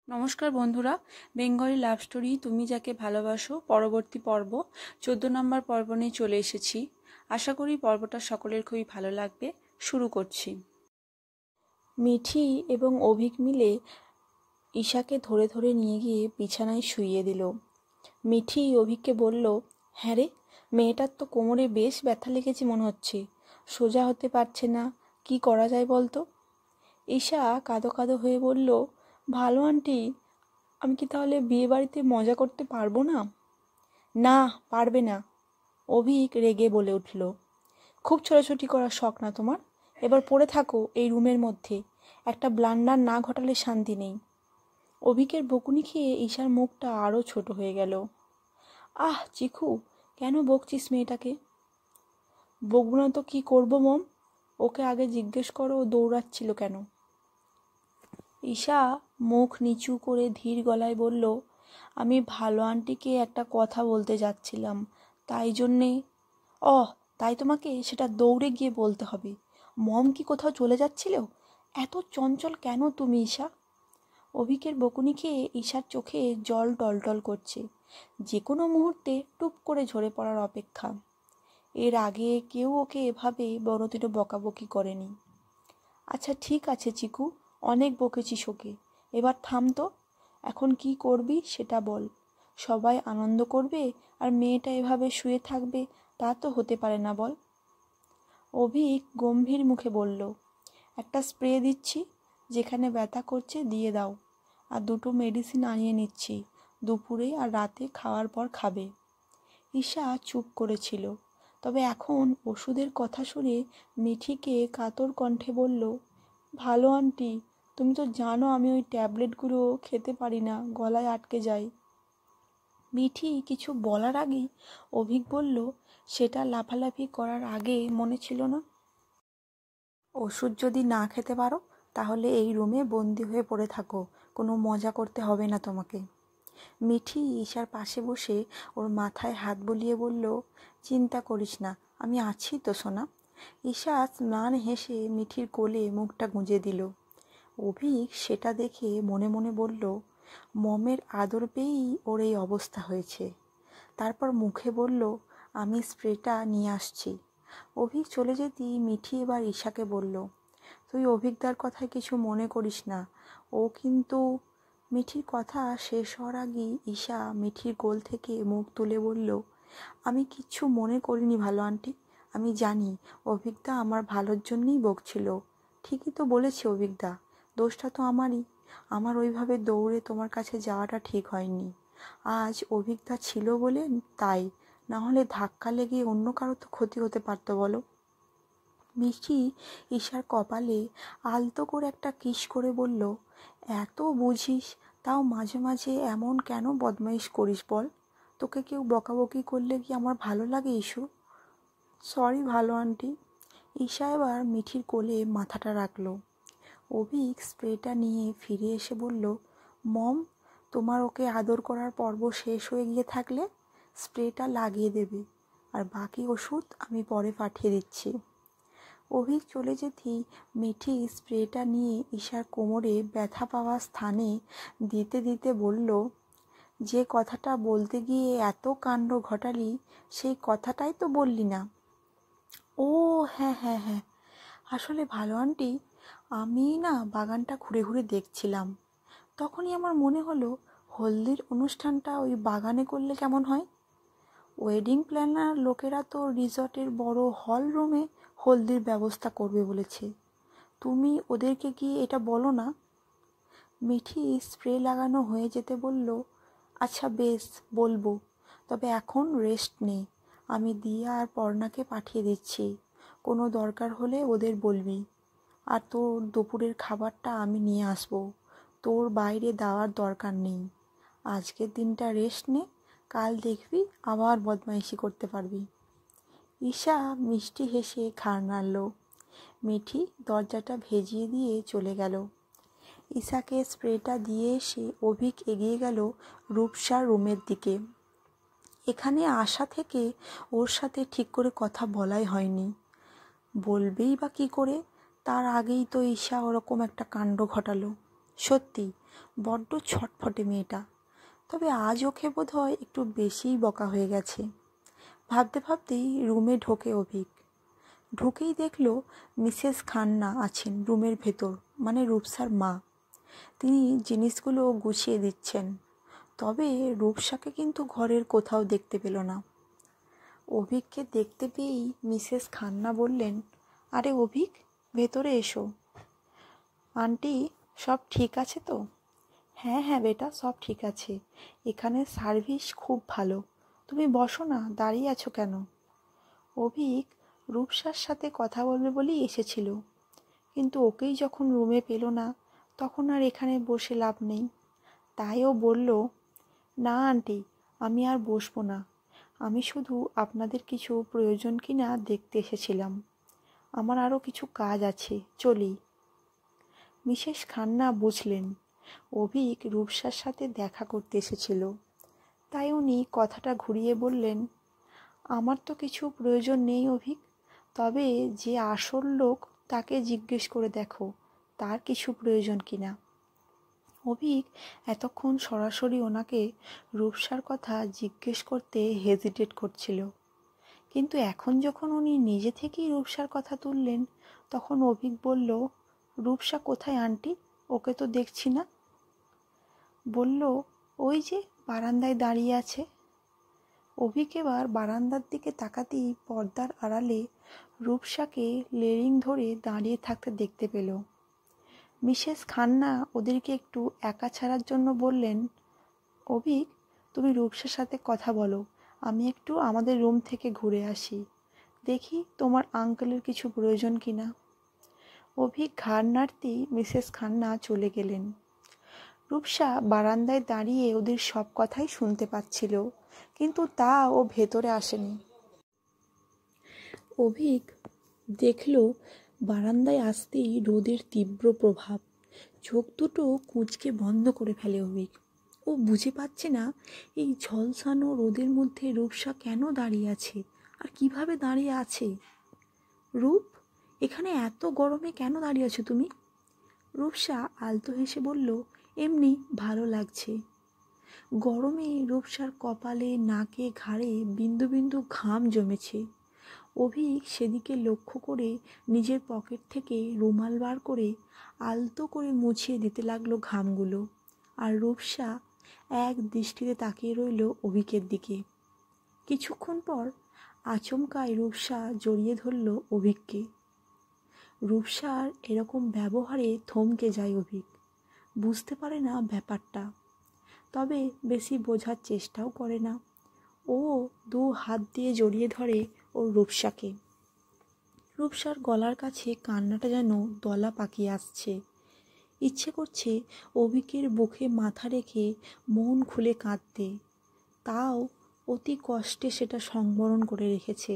নমস্কার বন্ধুরা, Bengali love story তুমি যাকে ভালোবাসো পরবর্তী পর্ব 14 নম্বর পর্ব নিয়ে চলে এসেছি। আশা করি পর্বটা সকলের খুবই ভালো লাগবে। শুরু করছি। মিঠি এবং অভিক মিলে ঈশাকে ধরে ধরে নিয়ে গিয়ে বিছানায় শুইয়ে দিল। মিঠি অভিককে বলল, হ্যাঁ রে, মেয়েটার তো কোমরে বেশ ব্যথা লেগেছে মনে হচ্ছে, সোজা হতে পারছে না, কি করা যায় বলতো? ঈশা কাঁদো কাঁদো হয়ে বলল, ভালো আন্টি, আমি কি তাহলে বিয়ে বাড়িতে মজা করতে পারবো না? না, পারবে না, অভিক রেগে বলে উঠল। খুব ছোটাছুটি করার শখ না তোমার? এবার পড়ে থাকো এই রুমের মধ্যে, একটা ব্লান্ডার না ঘটালে শান্তি নেই। অভিকের বকুনি খেয়ে ঈশার মুখটা আরও ছোট হয়ে গেল। আহ চিকু, কেন বকছিস মেয়েটাকে? বকবো না তো কি করবো মম? ওকে আগে জিজ্ঞেস করো ও দৌড়াচ্ছিল কেন। ঈশা মুখ নিচু করে ধীর গলায় বলল, আমি ভালো আন্টিকে একটা কথা বলতে যাচ্ছিলাম, তাই জন্যে। তাই তোমাকে সেটা দৌড়ে গিয়ে বলতে হবে? মম কি কোথাও চলে যাচ্ছিল? এত চঞ্চল কেন তুমি ঈশা? অভিকের বকুনি খেয়ে ঈশার চোখে জল টলটল করছে, যে কোনো মুহূর্তে টুপ করে ঝরে পড়ার অপেক্ষা। এর আগে কেউ ওকে এভাবে বড়দিনও বকাবকি করেনি। আচ্ছা ঠিক আছে চিকু, অনেক বকেছিস ওকে, এবার থাম তো। এখন কি করবি সেটা বল। সবাই আনন্দ করবে আর মেয়েটা এভাবে শুয়ে থাকবে, তা তো হতে পারে না বল। অভিক গম্ভীর মুখে বলল, একটা স্প্রে দিচ্ছি, যেখানে ব্যথা করছে দিয়ে দাও, আর দুটো মেডিসিন আনিয়ে নিচ্ছি, দুপুরে আর রাতে খাওয়ার পর খাবে। ঈশা চুপ করেছিল, তবে এখন ওষুধের কথা শুনে মিঠিকে কাতর কণ্ঠে বলল, ভালো আন্টি, তুমি তো জানো আমি ওই ট্যাবলেটগুলো খেতে পারি না, গলায় আটকে যায়। মিঠি কিছু বলার আগেই অভিক বলল, সেটা লাফালাফি করার আগে মনে ছিল না? ওষুধ যদি না খেতে পারো তাহলে এই রুমে বন্দি হয়ে পড়ে থাকো, কোনো মজা করতে হবে না তোমাকে। মিঠি ঈশার পাশে বসে ওর মাথায় হাত বুলিয়ে বলল, চিন্তা করিস না, আমি আছি তো সোনা। ঈশা ম্লান হেসে মিঠির কোলে মুখটা গুঁজে দিল। অভিক সেটা দেখে মনে মনে বলল, মমের আদর পেয়েই ওর এই অবস্থা হয়েছে। তারপর মুখে বলল, আমি স্প্রেটা নিয়ে আসছি। অভিক চলে যেতেই মিঠি এবার ঈশাকে বলল, তুই অভিকদার কথায় কিছু মনে করিস না, ও কিন্তু। মিঠির কথা শেষ হওয়ার আগেই ঈশা মিঠির কোল থেকে মুখ তুলে বলল, আমি কিচ্ছু মনে করিনি ভালো আন্টি, আমি জানি অভিকদা আমার ভালোর জন্যই বকছিল। ঠিকই তো বলেছে অভিকদা, দোষটা তো আমারই। আমার ওইভাবে দৌড়ে তোমার কাছে যাওয়াটা ঠিক হয়নি। আজ অভিকদা ছিল বলে তাই, না হলে ধাক্কা লেগে অন্য কারো তো ক্ষতি হতে পারতো বলো। মিষ্টি ঈশার কপালে আলতো করে একটা কিস করে বলল, এত বুঝিস, তাও মাঝে মাঝে এমন কেন বদমাইশ করিস বল? তোকে কেউ বকাবকি করলে কি আমার ভালো লাগে ইস্যু? সরি ভালো আন্টি। ঈশা এবার মিঠির কোলে মাথাটা রাখলো। অভিক স্প্রেটা নিয়ে ফিরে এসে বলল, মম, তোমার ওকে আদর করার পর্ব শেষ হয়ে গিয়ে থাকলে স্প্রেটা লাগিয়ে দেবে, আর বাকি ওষুধ আমি পরে পাঠিয়ে দিচ্ছি। অভিক চলে যেতেই মিঠি স্প্রেটা নিয়ে ঈশার কোমরে ব্যথা পাওয়া স্থানে দিতে দিতে বলল, যে কথাটা বলতে গিয়ে এত কাণ্ড ঘটালি, সেই কথাটাই তো বললি না। ও হ্যাঁ হ্যাঁ হ্যাঁ, আসলে ভালো আন্টি, আমি না বাগানটা ঘুরে ঘুরে দেখছিলাম, তখনই আমার মনে হলো হলদির অনুষ্ঠানটা ওই বাগানে করলে কেমন হয়। ওয়েডিং প্ল্যানার লোকেরা তো রিসর্টের বড় হল রুমে হলদির ব্যবস্থা করবে বলেছে, তুমি ওদেরকে গিয়ে এটা বলো না। মিঠি স্প্রে লাগানো হয়ে যেতে বলল, আচ্ছা বেশ বলবো, তবে এখন রেস্ট নেই, আমি দিয়া আর পর্ণাকে পাঠিয়ে দিচ্ছি, কোনো দরকার হলে ওদের বলবি। আর তোর দুপুরের খাবারটা আমি নিয়ে আসবো, তোর বাইরে দেওয়ার দরকার নেই। আজকের দিনটা রেস্ট নে, কাল দেখবি আবার বদমাইশি করতে পারবি। ঈশা মিষ্টি হেসে ঘাড় নাড়ল। মিঠি দরজাটা ভেজিয়ে দিয়ে চলে গেল। ঈশাকে স্প্রেটা দিয়ে এসে অভিক এগিয়ে গেল রূপসার রুমের দিকে। এখানে আসা থেকে ওর সাথে ঠিক করে কথা বলাই হয়নি, বলবেই বা কী করে? তার আগেই তো ঈশা ওরকম একটা কাণ্ড ঘটালো। সত্যি বড্ড ছটফটে মেয়েটা, তবে আজ ওকে বোধ হয় একটু বেশিই বকা হয়ে গেছে। ভাবতে ভাবতেই রুমে ঢোকে অভিক। ঢুকেই দেখলো মিসেস খান্না আছেন রুমের ভেতর, মানে রূপসার মা। তিনি জিনিসগুলো গুছিয়ে দিচ্ছেন, তবে রূপসাকে কিন্তু ঘরের কোথাও দেখতে পেল না। অভিককে দেখতে পেয়েই মিসেস খান্না বললেন, আরে অভিক, ভেতরে এসো। আন্টি, সব ঠিক আছে তো? হ্যাঁ হ্যাঁ বেটা, সব ঠিক আছে। এখানে সার্ভিস খুব ভালো। তুমি বসো না, দাঁড়িয়ে আছো কেন? অভিক রূপসার সাথে কথা বলবে বলেই এসেছিল, কিন্তু ওকেই যখন রুমে পেল না, তখন আর এখানে বসে লাভ নেই। তাই ও বলল, না আন্টি, আমি আর বসবো না। আমি শুধু আপনাদের কিছু প্রয়োজন কিনা দেখতে এসেছিলাম। আমার আরও কিছু কাজ আছে, চলি। মিসেস খান্না বুঝলেন অভিক রূপসার সাথে দেখা করতে এসেছিল, তাই উনি কথাটা ঘুরিয়ে বললেন, আমার তো কিছু প্রয়োজন নেই অভিক, তবে যে আসল লোক তাকে জিজ্ঞেস করে দেখো তার কিছু প্রয়োজন কিনা। অভিক এতক্ষণ সরাসরি ওনাকে রূপসার কথা জিজ্ঞেস করতে হেজিটেট করছিল, কিন্তু এখন যখন উনি নিজে থেকেই রূপসার কথা তুললেন, তখন অভিক বলল, রূপসা কোথায় আন্টি? ওকে তো দেখছি না। বলল, ওই যে বারান্দায় দাঁড়িয়ে আছে। অভিক এবার বারান্দার দিকে তাকাতেই পর্দার আড়ালে রূপসাকে লেরিং ধরে দাঁড়িয়ে থাকতে দেখতে পেল। মিসেস খান্না ওদেরকে একটু একা ছাড়ার জন্য বললেন, অভিক, তুমি রূপসার সাথে কথা বলো, আমি একটু আমাদের রুম থেকে ঘুরে আসি, দেখি তোমার আঙ্কেলের কিছু প্রয়োজন কিনা। অভিক ঘাড় নাড়তেই মিসেস খান্না চলে গেলেন। রূপসা বারান্দায় দাঁড়িয়ে ওদের সব কথাই শুনতে পাচ্ছিল, কিন্তু তা ও ভেতরে আসেনি। অভিক দেখল বারান্দায় আসতেই রোদের তীব্র প্রভাব। চোখ দুটো কুঁচকে বন্ধ করে ফেলে অভিক। ও বুঝে পাচ্ছে না এই ঝলসানো রোদের মধ্যে রূপসা কেন দাঁড়িয়ে আছে, আর কিভাবে দাঁড়িয়ে আছে। রূপ, এখানে এত গরমে কেন দাঁড়িয়ে আছো তুমি? রূপসা আলতো হেসে বলল, এমনি ভালো লাগছে। গরমে রূপসার কপালে, নাকে, ঘাড়ে বিন্দু বিন্দু ঘাম জমেছে। অভিক সেদিকে লক্ষ্য করে নিজের পকেট থেকে রুমাল বার করে আলতো করে মুছিয়ে দিতে লাগলো ঘামগুলো, আর রূপসা এক দৃষ্টিতে তাকিয়ে রইল অভিকের দিকে। কিছুক্ষণ পর আচমকায় রূপসা জড়িয়ে ধরল অভিককে। রূপসার এরকম ব্যবহারে থমকে যায় অভিক, বুঝতে পারে না ব্যাপারটা, তবে বেশি বোঝার চেষ্টাও করে না। ও দু হাত দিয়ে জড়িয়ে ধরে ওর রূপসাকে। রূপসার গলার কাছে কান্নাটা যেন দলা পাকিয়ে আসছে। ইচ্ছে করছে অভিকের বুকে মাথা রেখে মন খুলে কাঁদতে, তাও অতি কষ্টে সেটা সংবরণ করে রেখেছে,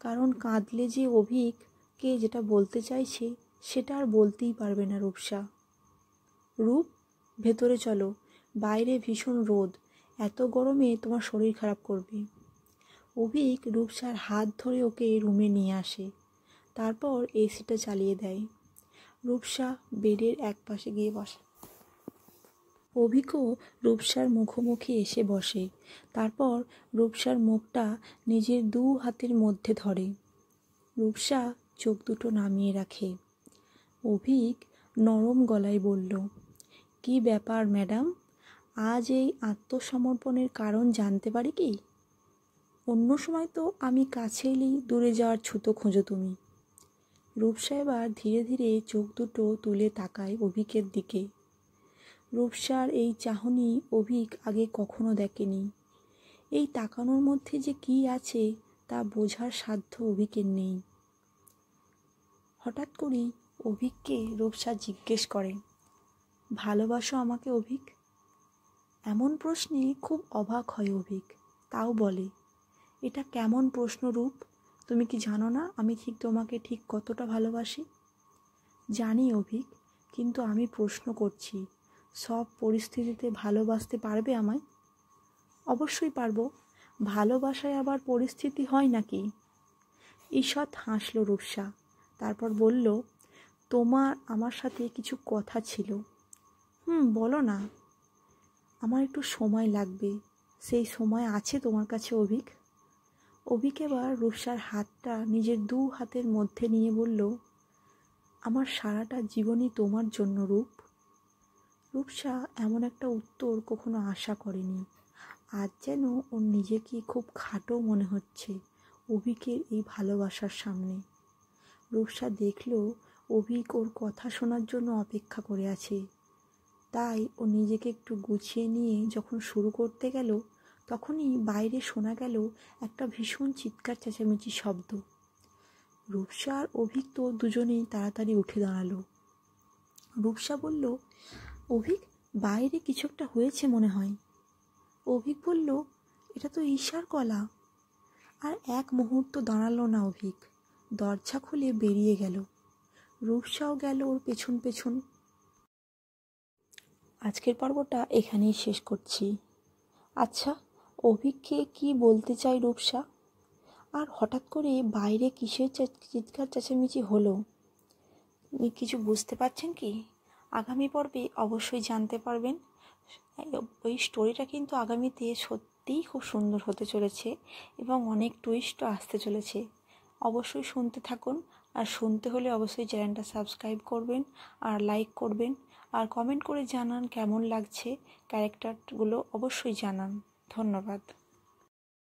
কারণ কাঁদলে যে অভিককে যেটা বলতে চাইছে সেটা আর বলতেই পারবে না রূপসা। রূপ, ভেতরে চলো, বাইরে ভীষণ রোদ, এত গরমে তোমার শরীর খারাপ করবে। অভিক রূপসার হাত ধরে ওকে রুমে নিয়ে আসে, তারপর এসিটা চালিয়ে দেয়। রূপসা বেডের এক পাশে গিয়ে বসে। অভিকও রূপসার মুখোমুখি এসে বসে, তারপর রূপসার মুখটা নিজের দু হাতের মধ্যে ধরে। রূপসা চোখ দুটো নামিয়ে রাখে। অভিক নরম গলায় বলল, কি ব্যাপার ম্যাডাম, আজ এই আত্মসমর্পণের কারণ জানতে পারি কি? অন্য সময় তো আমি কাছে এলেই দূরে যাওয়ার ছুতো খোঁজো তুমি। রূপসা এবার ধীরে ধীরে চোখ দুটো তুলে তাকায় অভিকের দিকে। রূপসার এই চাহনি অভিক আগে কখনো দেখেনি। এই তাকানোর মধ্যে যে কি আছে তা বোঝার সাধ্য অভিকের নেই। হঠাৎ করেই অভিককে রূপসা জিজ্ঞেস করে, ভালোবাসো আমাকে অভিক? এমন প্রশ্নে খুব অবাক হয় অভিক, তাও বলে, এটা কেমন প্রশ্ন রূপ? তুমি কি জানো না আমি তোমাকে ঠিক কতটা ভালোবাসি? জানি অভিক, কিন্তু আমি প্রশ্ন করছি, সব পরিস্থিতিতে ভালোবাসতে পারবে আমায়? অবশ্যই পারবো, ভালোবাসায় আবার পরিস্থিতি হয় নাকি? ঈষৎ হাসল রূপসা, তারপর বলল, তোমার আমার সাথে কিছু কথা ছিল। বলো না। আমার একটু সময় লাগবে। সেই সময় আছে তোমার কাছে অভিক? অভিক এবার রূপসার হাতটা নিজের 2 হাতের মধ্যে নিয়ে বলল, আমার সারাটা জীবনই তোমার জন্য রূপ। রূপসা এমন একটা উত্তর কখনো আশা করেনি। আজ যেন ওর নিজেকে খুব খাটো মনে হচ্ছে অভিকের এই ভালোবাসার সামনে। রূপসা দেখল অভিক ওর কথা শোনার জন্য অপেক্ষা করে আছে। তাই ও নিজেকে একটু গুছিয়ে নিয়ে যখন শুরু করতে গেল, তখনই বাইরে শোনা গেল একটা ভীষণ চিৎকার চেঁচামেচি শব্দ। রূপসা আর অভিক তো দুজনেই তাড়াতাড়ি উঠে দাঁড়ালো। রূপসা বলল, অভিক, বাইরে কিছু একটা হয়েছে মনে হয়। অভিক বলল, এটা তো ঈশার গলা। আর এক মুহূর্ত দাঁড়ালো না অভিক, দরজা খুলে বেরিয়ে গেল। রূপসাও গেল ওর পেছন পেছন। আজকের পর্বটা এখানেই শেষ করছি। আচ্ছা, অভিককে কি বলতে চাই রূপসা? আর হঠাৎ করে বাইরে কিসের চিৎকার চেঁচামেচি হলো? কিছু বুঝতে পারছেন কি? আগামী পর্বে অবশ্যই জানতে পারবেন। ওই স্টোরিটা কিন্তু আগামীতে সত্যিই খুব সুন্দর হতে চলেছে এবং অনেক টুইস্টও আসতে চলেছে। অবশ্যই শুনতে থাকুন। আর শুনতে হলে অবশ্যই চ্যানেলটা সাবস্ক্রাইব করবেন আর লাইক করবেন আর কমেন্ট করে জানান কেমন লাগছে। ক্যারেক্টারগুলো অবশ্যই জানান। ধন্যবাদ।